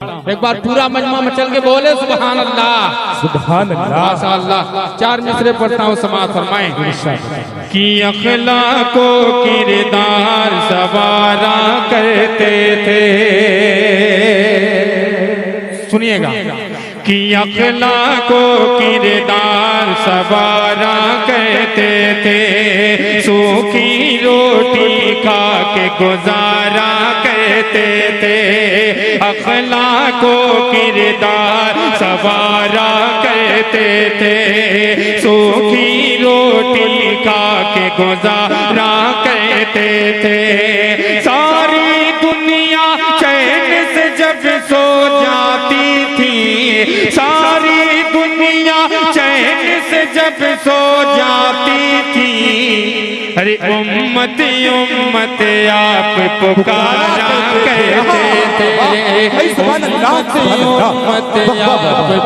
एक बार पूरा मजमा मचल के बोले सुभान अल्लाह सुभान अल्लाह माशाअल्लाह। चार मिसरे पढ़ता हूँ, समाज फरमाएं कि अखलाको किरदार सवारा करते थे। सुनिएगा कि अखलाको किरदार सवारा करते थे, सूखी रोटी खा के गुजारा करते थे। अखलाको किरदार सवारा करते थे, सूखी रोटी खा के गुजारा करते थे। सारी दुनिया चैन से जब सो जाती थी, सारी दुनिया चैन से जब सो जाती थी, अरे उम्मत उम्मत आप पुकारा करते थे। उम्मत आप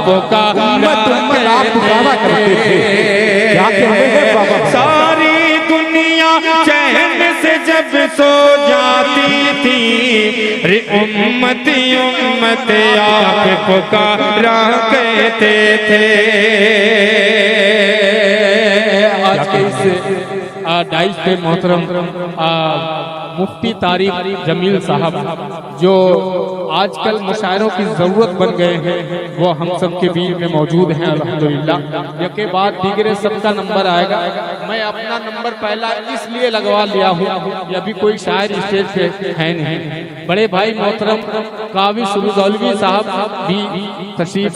पुकारा करते थे। सारी दुनिया चैन से जब सो जाती थी, अरे उम्मत उम्मत आप पुकारा कहते थे। आज के इस डाइस पे मोहतरम मुफ्ती तारिक जमील साहब, जो आजकल मुशायरों की जरूरत बन गए हैं, वो हम सब के बीच में मौजूद हैं अल्हम्दुलिल्लाह। के बाद दीगरे सबका नंबर आएगा। मैं अपना नंबर पहला इसलिए लगवा लिया हूँ, अभी कोई शायर स्टेज पे है नहीं। बड़े भाई मोहतरम कावी सुरुदौलवी साहब भी तशरीफ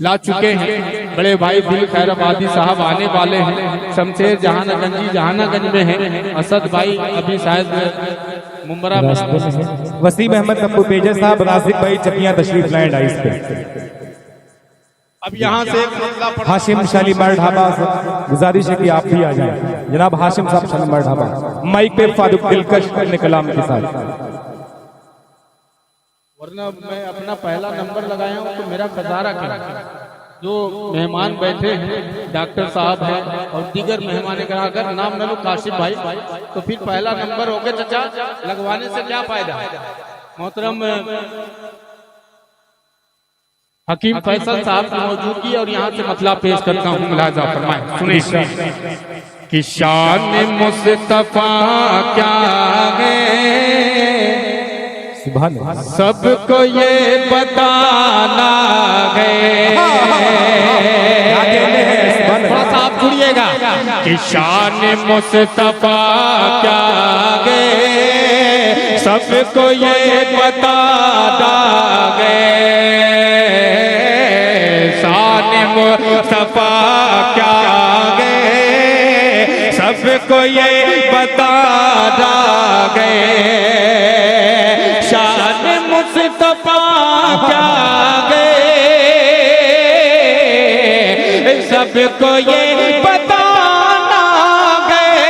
ला चुके हैं। बड़े भाई दिल खैराबादी साहब आने वाले हैं। शमशेर जहानागंज में हैं। असद भाई अभी शायद मुंबरा में। वसीम अहमद नब्बू पेजर साहब, राशिद भाई चकिया तशरीफ लाए डाइस पे। अब यहाँ से हाशिम शालीमार ढाबा, गुजारिश है कि आप भी आ जाए। जनाब हाशिम साहब शालीमार ढाबा, माइक पे फारूक दिलकश अपने कलाम के साथ। वरना मैं अपना पहला नंबर लगाया हूँ तो मेरा खजारा क्या। जो मेहमान बैठे हैं, डॉक्टर साहब हैं और दीगर मेहमान का अगर नाम न लो काशिफ भाई, तो फिर पहला नंबर हो गया चाचा, लगवाने से क्या फायदा। मोहतरम हकीम फैसल साहब की मौजूदगी और यहाँ से मतला पेश करता हूँ, मुलाजा फरमाएं। सुनिए कि शान मुस्तफा क्या है, सबको ये बताना है। थोड़ा सा आप जुड़िएगा कि शान मुस्तफा क्या है, सबको ये बताना है। शान मुस्तफा क्या है, सबको ये बताना है। शान मुस्तफा क्या गए, सबको ये बताना गए।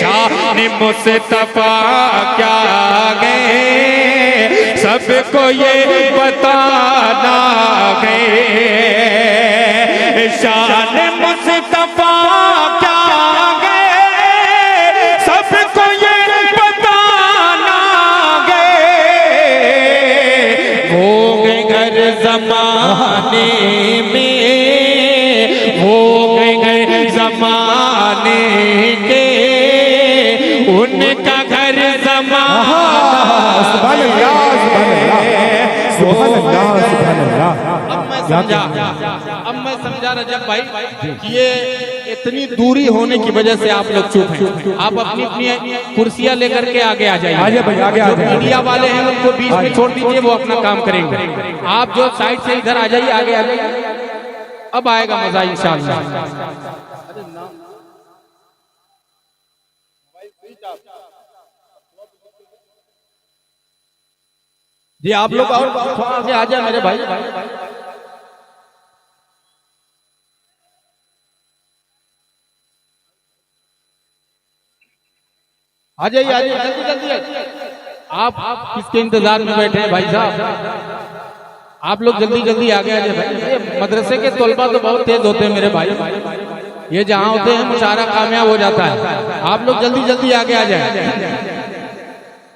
शान मुस्तफा क्या गए, सबको ये बताना गए। शान मुस्तफा क्या गए, सबको ये बताना गए। वो गए घर जमाने में, वो गए जमाने के, उनका घर जमाना। सुभान अल्लाह, सुभान अल्लाह, सुभान अल्लाह। अब मैं समझा रजब भाई कि ये इतनी दूरी होने की वजह से आप लोग चुप हैं। आप अपनी अपनी कुर्सियां लेकर के आगे आ जाइए। जो मीडिया वाले हैं उनको बीच में छोड़ दीजिए, वो अपना काम करेंगे। आप जो साइड से इधर आ जाइए, आगे आ जाइए। अब आएगा मजा इंशाअल्लाह। जी आप लोग और थोड़ा से आ जाए मेरे भाई। आ जाइए, आ जाइए, जल्दी जल्दी। आप किसके इंतजार में बैठे हैं भाई साहब? आप लोग जल्दी जल्दी आगे आ जाइए भाई। ये मदरसे के तलबा तो बहुत तेज होते हैं मेरे भाई, ये जहाँ होते हैं मुशायरा कामयाब हो जाता है। आप लोग जल्दी जल्दी आगे आ जाए।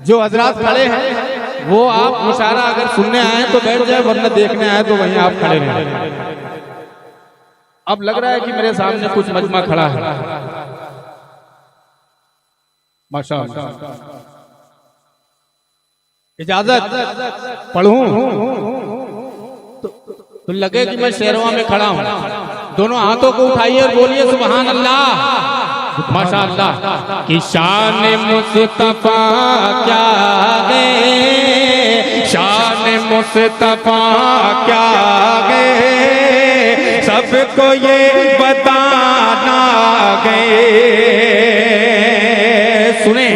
जो हजरात खड़े हैं वो आप मुशायरा अगर सुनने आए तो बैठ जाए, वरना देखने आए तो वहीं आप खड़े रहें। अब लग रहा है कि मेरे सामने कुछ मजमा खड़ा है, माशाअल्लाह। इजाजत पढ़ूं तो लगे कि मैं शेरवा में खड़ा हूं। दोनों हाथों को उठाइए और बोलिए सुभान अल्लाह, माशाअल्लाह। कि शान मुस्तफा क्या है, शान मुस्तफा क्या है, सबको ये बताना गए। सुने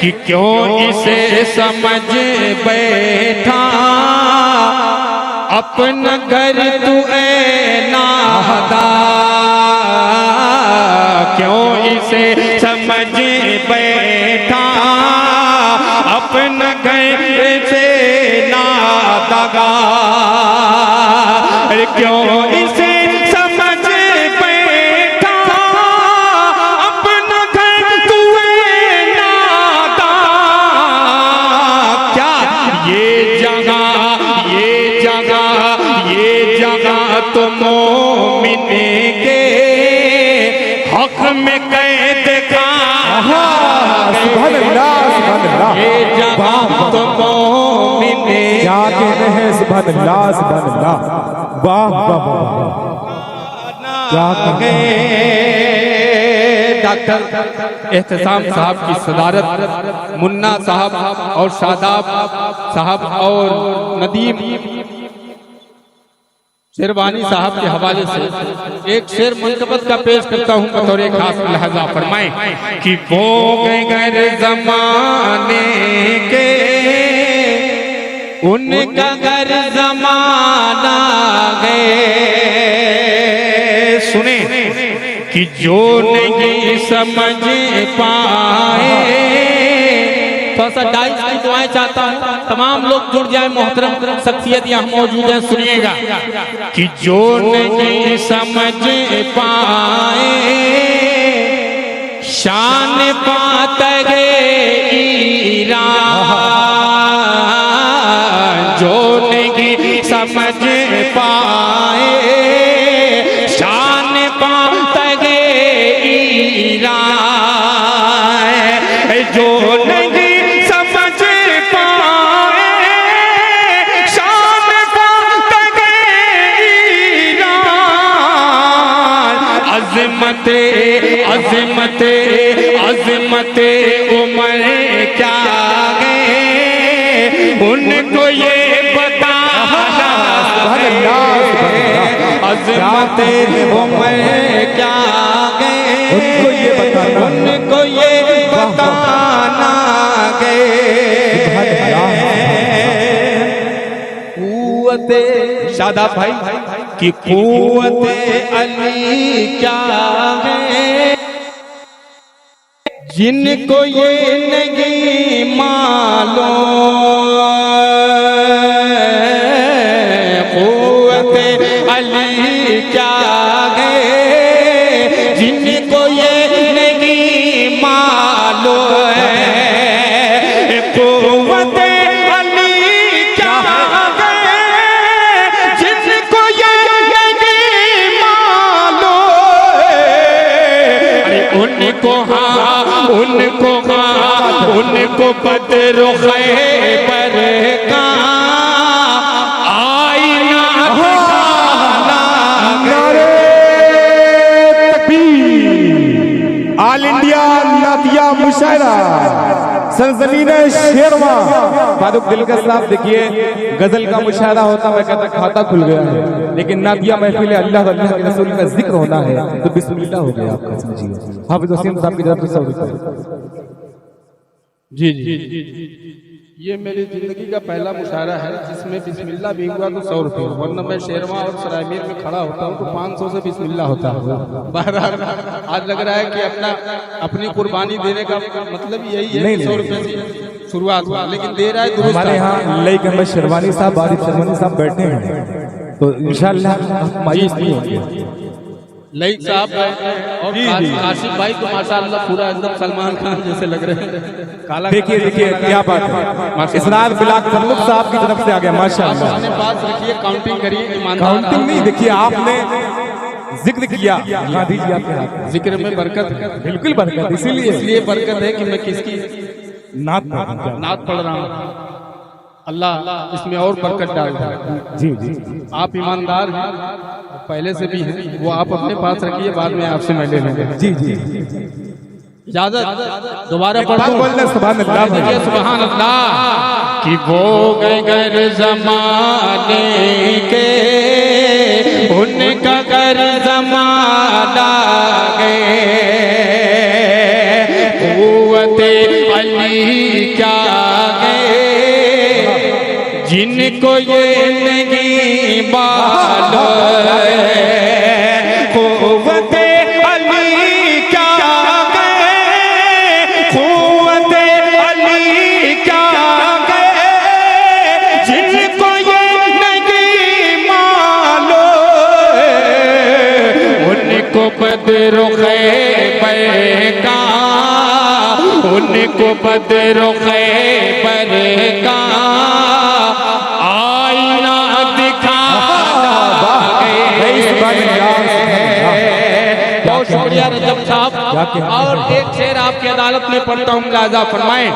कि क्यों इसे समझ बैठा अपना घर तू ऐ नादा, क्यों इसे समझ बैठा अपना घर से नादा, क्यों इसे समझ बैठा अपना घर तू ऐ नादा। क्या ये जगह, ये जगह, ये जगह तो मोमिन के हक में कैद का, सुभान अल्लाह, सुभान अल्लाह। ये जगह तो मोमिन क्या कहते हैं, सुभान अल्लाह, सुभान अल्लाह। वाह वाह वाह, क्या कहते हैं। डॉक्टर एहतसाम साहब की सदारत, मुन्ना साहब और शादाब साहब और नदीम शेरवानी साहब के हवाले से एक शेर मुनकबत का पेश करता हूँ बतौर एक खास लिहाजा। फरमाएं कि वो गैर जमाने के उनका घर जमाना है। सुने कि जो नहीं समझ पाए, थोड़ा सा डाइस की दुआएं चाहता हूँ, तमाम लोग जुड़ जाए, मोहतरम शख्सियत यहाँ मौजूद है, सुनिएगा। कि जो नहीं समझ पाए शान पाते ईरान, जो नहीं समझ पाए शान पाते ईरान, जो नहीं समझ पाए शान पाते ईरान। अज़मते अज़मते अज़मते उमर क्या है, उनको ये बताना है। अज़मते उमर क्या है, उनको ये बताना, उनको ये बताना कुव्वते शादाब भाई कि कुव्वते अली क्या है, जिनको ये नहीं मालूम। कुव्वते अली क्या है, जिनको ये नहीं मालूम है। कुव्वते अली क्या है, जिनको ये नहीं मालूम है। अरे उनको हाँ, उनको हाँ, उनको बदर खैबर का आईना दिखाना। ऑल इंडिया नादिया मुशायरा सनजनीन शेरवा फारूक दिलकश साहब। देखिए गजल का मुशायरा होता, मैं कहता खाता खुल गया है, लेकिन नादिया महफिल अल्लाह अल्लाह के रसूल का जिक्र होना है तो बिस्मिल्लाह हो गया आपका। समझिए हाफिज वसीम साहब की तरफ से जी जी, ये मेरी जिंदगी का पहला मुशायरा है जिसमें बिस्मिल्लाह भी हुआ तो 100 रुपये, वरना मैं शेरवा और सरायमीर में खड़ा होता हूँ तो 500 से बिस्मिल्लाह होता है। बहरहाल आज लग रहा है कि अपनी कुर्बानी देने का मतलब यही है, 100 रुपये से शुरुआत हुआ, लेकिन दे रहा है दुरुस्त। हमारे यहाँ लई अहमद शेरवानी साहब, आरिफ शेरवानी साहब बैठे हैं, तो इंशाअल्लाह मायूस नहीं होंगे। लईक साहब और काशिफ भाई तो माशाअल्लाह पूरा एकदम सलमान खान जैसे लग रहे हैं। काला देखिए देखिए क्या बात है, इसरार बिलाक फर्रुख साहब की तरफ से आ गया माशाअल्लाह। अपने पास रखिए, काउंटिंग करिए, ईमानदार। काउंटिंग नहीं, देखिए आपने जिक्र किया, गांधी जी आपके हाथ जिक्र में बरकत, बिल्कुल बरकत, इसलिए बरकत है कि मैं किसकी नात पढ़ रहा हूँ। अल्लाह इसमें और बरकत डाल दे। जी जी आप ईमानदार हैं, पहले से भी हैं, वो आप अपने पास रखिए, बाद में आपसे मैं ले लूंगा। जी जी इजाजत दोबारा पढ़ दूं? बोलना सुभान अल्लाह भैया। सुभान अल्लाह कि वो गैर जमाने के उनका गर जमाना गए, कुव्वते अली क्या गए जिनको ये नहीं मालूम, कुव्वते अली क्या गए, कुव्वते अली क्या गए जिनको ये नहीं मालूम, उनको बदरो खैबर का, उनको बदरो खैबर का आईना दिखाना बहुत शुक्रिया रजब साहब। और एक शेर आपकी अदालत में पढ़ता हूँ, मुलाजा फरमाएं।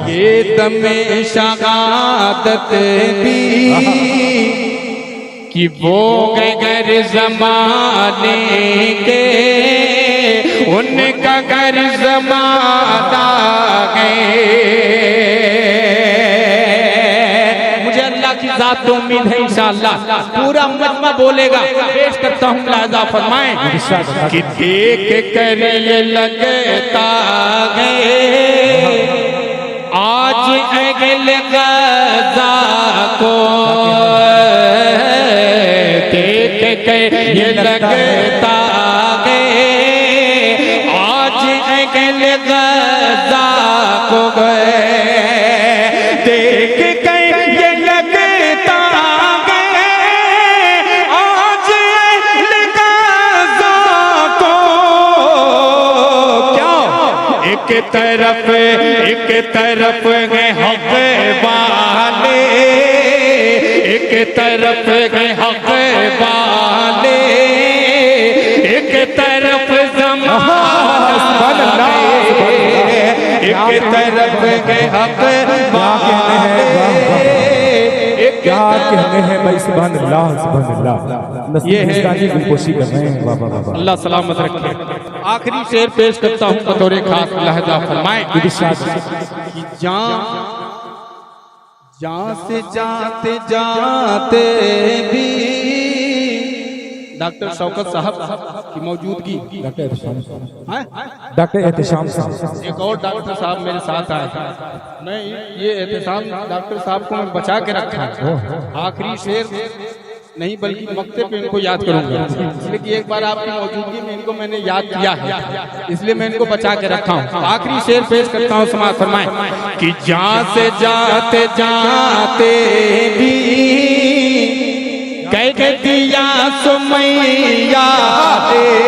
ये दमे शहादत भी कि वो गैर जमाने के उनका गर जमाना गए, मुझे अल्लाह की जात तो उम्मीद है इंशाअल्लाह पूरा मजमा बोलेगा। पेश करता हूँ, लाजा फरमाएं कि देख कर ये लगता है आज अगले गजा को, देख कर ये लगता है आज अगले गजा को गए, देख कर ये लगता है आज अगले गजा को। क्या एक तरफ है हक वाले, एक तरफ है हक वाले, एक तरफ ज़माना, एक तरफ है हक वाले, क्या कहने हैं भाई। सुभान अल्लाह सुभान अल्लाह। ये है गुलपोशी कर रहे हैं। वाह वाह वाह, अल्लाह सलामत रखे। आखिरी शेर पेश करता हूँ बतौर खास, लहजा फरमाएं कि जान से जाते जाते भी डॉक्टर शौकत साहब की मौजूदगी, डॉक्टर एहतशाम साहब, एक और डॉक्टर साहब मेरे साथ आए। मैं ये एहतशाम डॉक्टर साहब को मैं बचा के रखा है, आखिरी शेर नहीं बल्कि मक्ते पे इनको याद करूंगा, इसलिए कि एक बार आपकी मौजूदगी में इनको मैंने याद किया है, इसलिए मैं इनको बचा के रखा हूँ। आखिरी शेर पेश करता हूँ, समाज फरमाएं कि जहाँ से जाते जाते भी कह दिया सुमैया,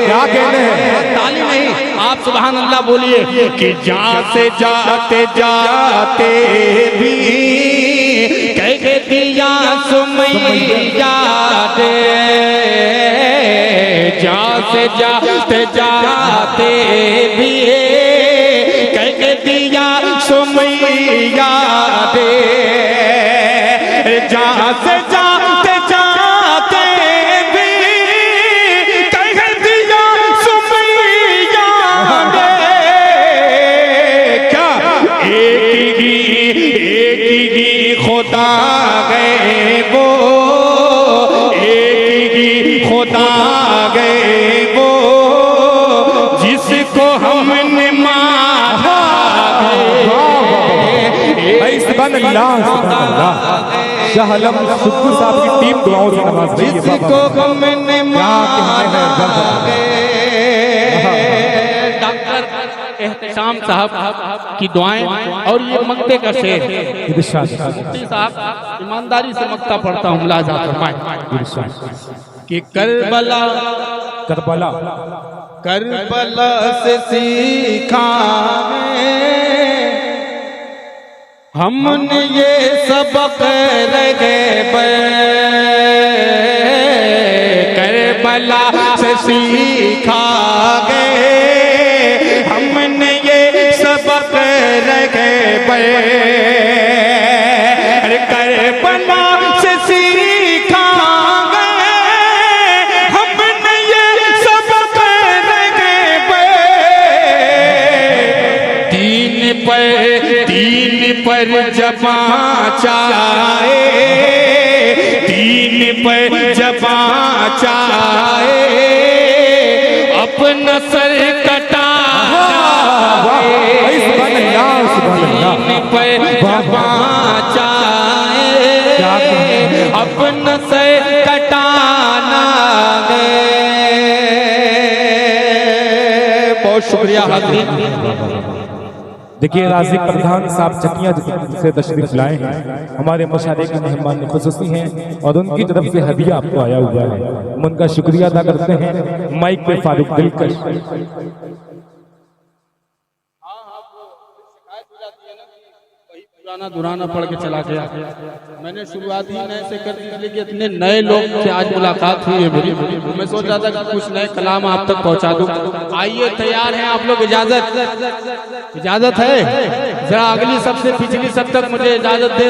क्या कहने हैं, ताली नहीं, आप सुभान अल्लाह बोलिए कि जहाँ से जाते जाते भी कह दिया सुमैया दे, जहाँ से जाते जाते भी कह दिया सुमैया दे, जहाँ से जाते जाते भी कह दिया सुमैया दे। क्या एक ही खुदा गए वो, एक ही खुदा गए वो जिसको हमने माना भाई। सुभान अल्लाह सुभान अल्लाह। शाह आलम सुक्कू साहब की टीम दुआओं से नवाज रही है। जिसको हमने माना डॉक्टर एहतशाम साहब की दुआएं और ये मक्ते का शेर मुफ्ती साहब ईमानदारी से मक्ता पढ़ता हूँ, मुलाजा फरमाएं कि करबला करबला करबला से सीखा है हमने ये सबक रखे करबला से सीखा गए हमने ये सबक रखे करबला से सीखा गए हमने ये सबक रखे दीन पर जबा चाहे दीन पर जबा चाहे अपना सर कटा दीन पर जबा चाहे अपना सर कटाना बहुत शुक्रिया हाज़रीन। देखिए राज़ी प्रधान साहब चकिया से तशरीफ लाए हैं, हमारे मुशायरे के मेहमान खुसूसी हैं और उनकी तरफ से हदिया आपको आया हुआ है, हम उनका शुक्रिया अदा करते हैं। माइक पे फारूक दिलकश। पुराना दुराना पढ़ के चला गया। मैंने शुरुआत ही नए से कर दी, लेकिन इतने नए लोग से आज मुलाकात हुई है मेरी, मैं सोच रहा था कि कुछ नए कलाम आप तक पहुंचा दूं। आइए, तैयार हैं आप लोग? इजाजत है? जरा अगली सबसे पिछली सब तक मुझे इजाजत दे,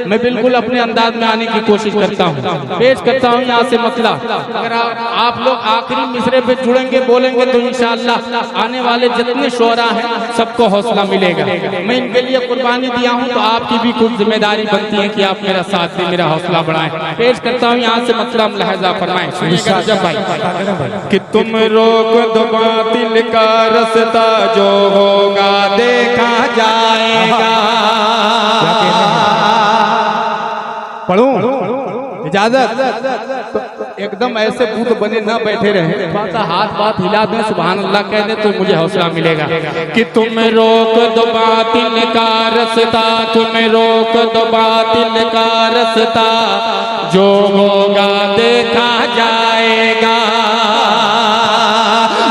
मैं बिल्कुल अपने अंदाज में आने की कोशिश करता हूँ। पेश करता हूँ यहाँ से मतला। अगर आप लोग आखिरी मिसरे पे जुड़ेंगे, बोलेंगे तो इंशाअल्लाह आने वाले जितने शोरा हैं सबको हौसला मिलेगा। मैं इनके लिए कुर्बानी दिया हूँ, तो आपकी भी कुछ जिम्मेदारी बनती है कि आप मेरा साथ दें, मेरा हौसला बढ़ाएं। पेश करता हूँ यहाँ से मतलब लहजा फरमाएं जब भाई कि तुम रोक दो बातिल का रास्ता, जो होगा देखा जाएगा। पढ़ूं? इजाजत? तो एकदम ऐसे बूथ बने ना बैठे रहे, थोड़ा सा हाथ बात हिला दें, सुभान अल्लाह कह दें तो मुझे हौसला मिलेगा। कि तुम रोक दो बातिल का रास्ता, तुम रोक दो बातिल का रास्ता, जो होगा देखा जाएगा।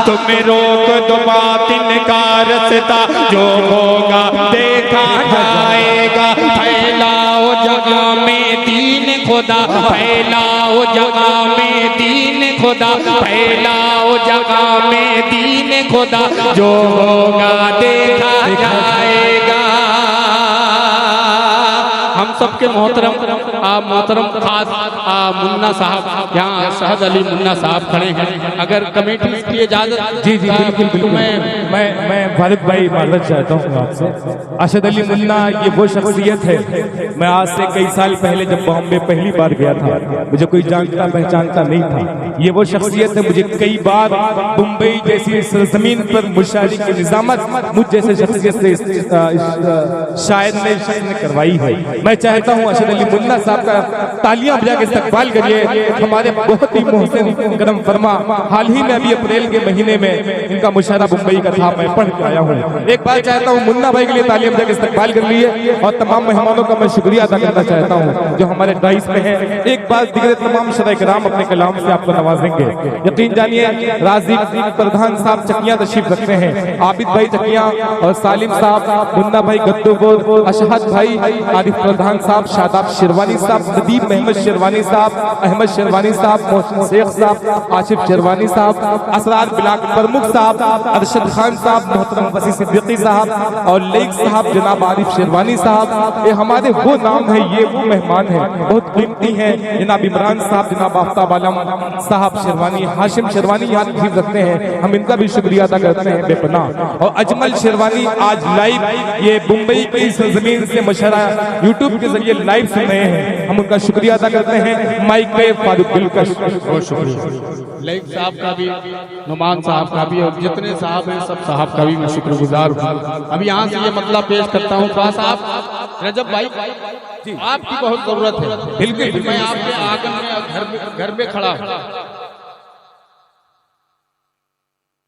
तुम रोक दो बातिल का रास्ता, जो होगा देखा जाएगा। फैलाओ जगह में दीन खुदा, फैलाओ जगह में दीन खुदा, फैलाओ जगह में दीन खुदा, जो होगा देखा जाएगा। हम सबके मोहतरम खास मुन्ना साहब, यहाँ शहद अली मुन्ना साहब खड़े हैं, अगर कमेटी की इजाजत। जी जी बिल्कुल बिल्कुल। मैं फारूक भाई माजरत चाहता हूँ आपसे। अशद अली मुन्ना ये वो शख्सियत है, मैं आज से कई साल पहले जब बॉम्बे पहली बार गया था, मुझे कोई जानता पहचानता नहीं था। ये वो शख्सियत है, मुझे कई बार मुंबई जैसी सरजमीन पर मुशायरे की निजामत मुझ जैसे शख्सियत से शायर ने करवाई है। मैं चाहता हूँ अशद अली मुन्ना साहब का तालियां बजा के इस्तकबाल करिए। हमारे बहुत ही मोहसिन करम फरमा, हाल ही में अभी अप्रैल के महीने में इनका मुशायरा मुंबई का था, मैं पढ़ के आया हूँ। एक बार चाहता हूँ मुन्ना भाई के लिए तालियां बजा के इस्तकबाल कर लिए, और तमाम मेहमानों का मैं शुक्रिया अदा करना चाहता हूँ जो हमारे डाइस में है। एक बार दिगरे तमाम शराय-ए-किराम अपने कलाम से आपको नवाजेंगे, यकीन जानिए। राज़ी प्रधान साहब चकिया तशरीफ रखते हैं, आबिद भाई चकिया और सालिम साहब, मुन्ना भाई गद्दूपुर, अशहद भाई, आरिफ प्रधान साहब, शादाब शेरवानी साहब, नदीम अहमद शेरवानी साहब, अहमद शेरवानी साहब, मोहसिन शेख साहब, आशिफ शेरवानी साहब, असरार ब्लाक प्रमुख साहब, अरशद खान साहब, मोहतरम वसी सिद्दीकी साहब और लेक साहब जनाब आरिफ शेरवानी साहब। ये हमारे वो नाम है, ये वो मेहमान है, बहुत कीमती है। जनाब इमरान साहब, जनाब आफ्ताब आलम साहब शेरवानी, हाशिम शेरवानी यहाँ तशरीफ रखते हैं, हम इनका भी शुक्रिया अदा करते हैं बेपनाह। और अजमल शेरवानी आज लाइव ये मुंबई की सरजमीन से मुशायरा यूट्यूब के जरिए लाइव सुन रहे हैं, हम उनका शुक्रिया अदा करते हैं। माइक पे फारूक दिलकश। बहुत शुक्रिया लेक साहब का भी, नुमान साहब का भी, और जितने साहब हैं सब साहब का भी मैं शुक्रगुजार हूँ। अभी यहाँ से ये मतलब पेश करता हूँ, खास आप रजब भाई आपकी बहुत जरूरत है। बिल्कुल, मैं आपके आंगन में घर में खड़ा हूँ।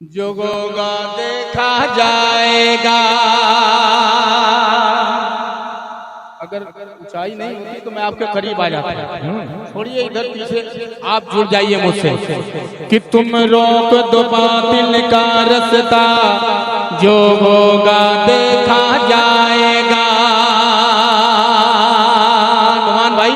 जोगोगा देखा जाएगा। अगर ऊंचाई नहीं होती तो मैं आपके करीब आ जाता। छोड़िए इधर पीछे, आप जुड़ जाइए मुझसे कि तुम रोक दो बातिल का रास्ता, जो होगा देखा जाएगा। नुमान भाई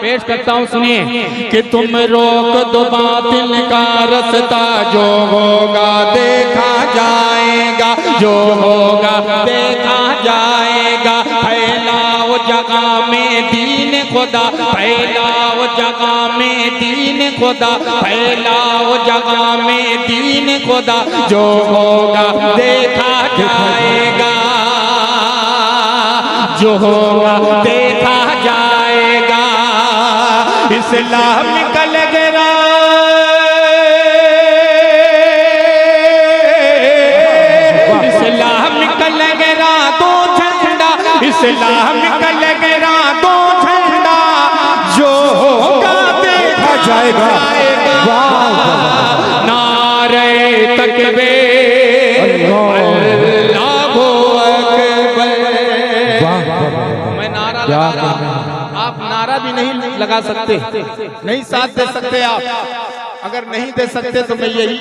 पेश करता हूँ, सुनिए कि तुम रोक दो बातिल का रास्ता, जो होगा देखा जाएगा, जो होगा देखा जाएगा। फैलाओ जगह में दीन खुदा, फैलाओ जगह में दीन खुदा, फैलाओ जगह में दीन खुदा, जो होगा देखा जाएगा, जो होगा देखा जाएगा। इस्लाम निकल गया, इस्लाम निकल गया तो झंडा, इस्लाम निकल गया तो झंडा, जो होगा देखा जाएगा। नारे तकबीर अल्लाहू अकबर। मैं नारा लगा रहा हूं, आप नारा भी नहीं लगा सकते, नहीं साथ दे सकते आप। अगर नहीं दे सकते तो मैं यही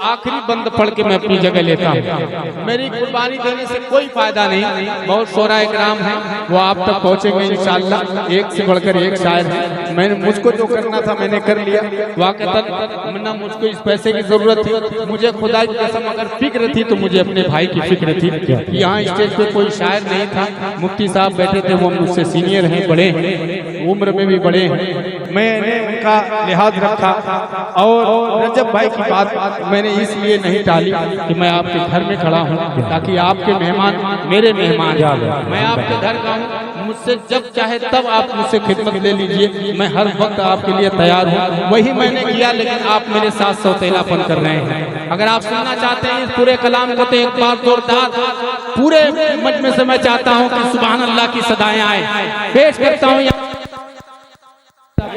आखिरी बंद पढ़ के मैं अपनी जगह लेता हूँ। मेरी कुर्बानी देने से कोई फायदा नहीं। बहुत शोरा इकराम है, वो आप तक पहुँचेंगे इंशाअल्लाह। एक से बढ़कर एक शायर है। मैंने मुझको जो करना था मैंने कर लिया वाकई। ना मुझको इस पैसे की जरूरत थी, मुझे खुदा की कसम अगर फिक्र थी तो मुझे अपने भाई की फिक्र थी। यहाँ स्टेज पे कोई शायर नहीं था, मुफ्ती साहब बैठे थे, वो मुझसे सीनियर हैं, बड़े हैं, उम्र में भी बड़े हैं। मैंने उनका लिहाज रखा और रजब भाई की बात मैंने इसलिए नहीं टाली कि मैं आपके घर में खड़ा हूँ, ताकि आपके मेहमान मेरे मेहमान, मैं आपके घर का हूँ, मुझसे जब चाहे तब आप मुझसे खिदमत ले लीजिए, मैं हर वक्त आपके लिए तैयार हूँ। वही मैंने किया, लेकिन आप मेरे साथ सौतेलापन कर रहे हैं। अगर आप सुनना चाहते हैं इस पूरे कलाम को तो एक बार जोरदार पूरे मजमे से मैं चाहता हूँ कि सुभान अल्लाह की सदाएं आए। पेश करता हूँ,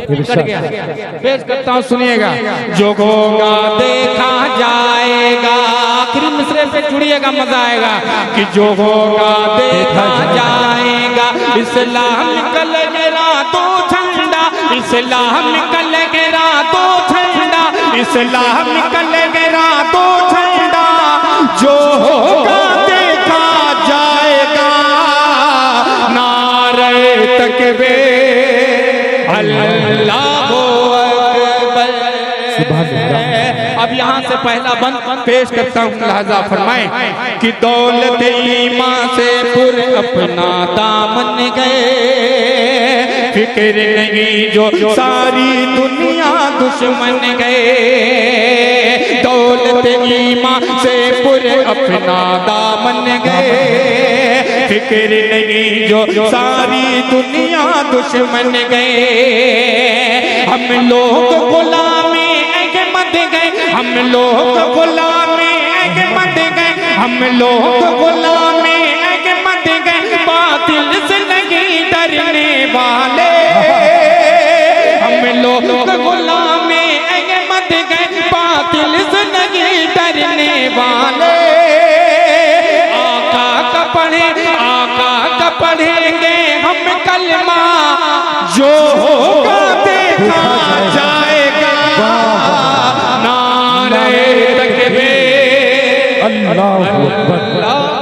पेश करता हूँ, सुनिएगा। जो होगा देखा जाएगा, आखिरी मिसरे से जुड़िएगा, मजा आएगा कि जो होगा देखा जाएगा। इस्लाम निकल गया तो झंडा, इस्लाम निकल गया तो झंडा, इस्लाम निकल गया तो झंडा, जो होगा देखा जाएगा। नारे तकबीर अल्लाहू अकबर। अब यहाँ से पहला बंद पेश करता हूँ, लिहाजा फरमाएं कि दौलत ईमान से पुर अपना दामन गए, फिक्र नहीं जो सारी दुनिया दुश्मन गए। दौलत ईमान से पुर अपना दामन गए, फिक्र नहीं जो सारी दुनिया दुश्मन गए। हम लोग गुलामी मत गए, हम लोग गुलामी मत गए, हम लोग गुलामी मत गए, बातिल से नहीं डरने वाले। हम लोग गुलामी मत गए, बातिल से नहीं डरने वाले। आका का पढ़ेंगे हम कलमा, जो होगा देखा जाएगा। नारे तकबीर अल्लाहू अकबर।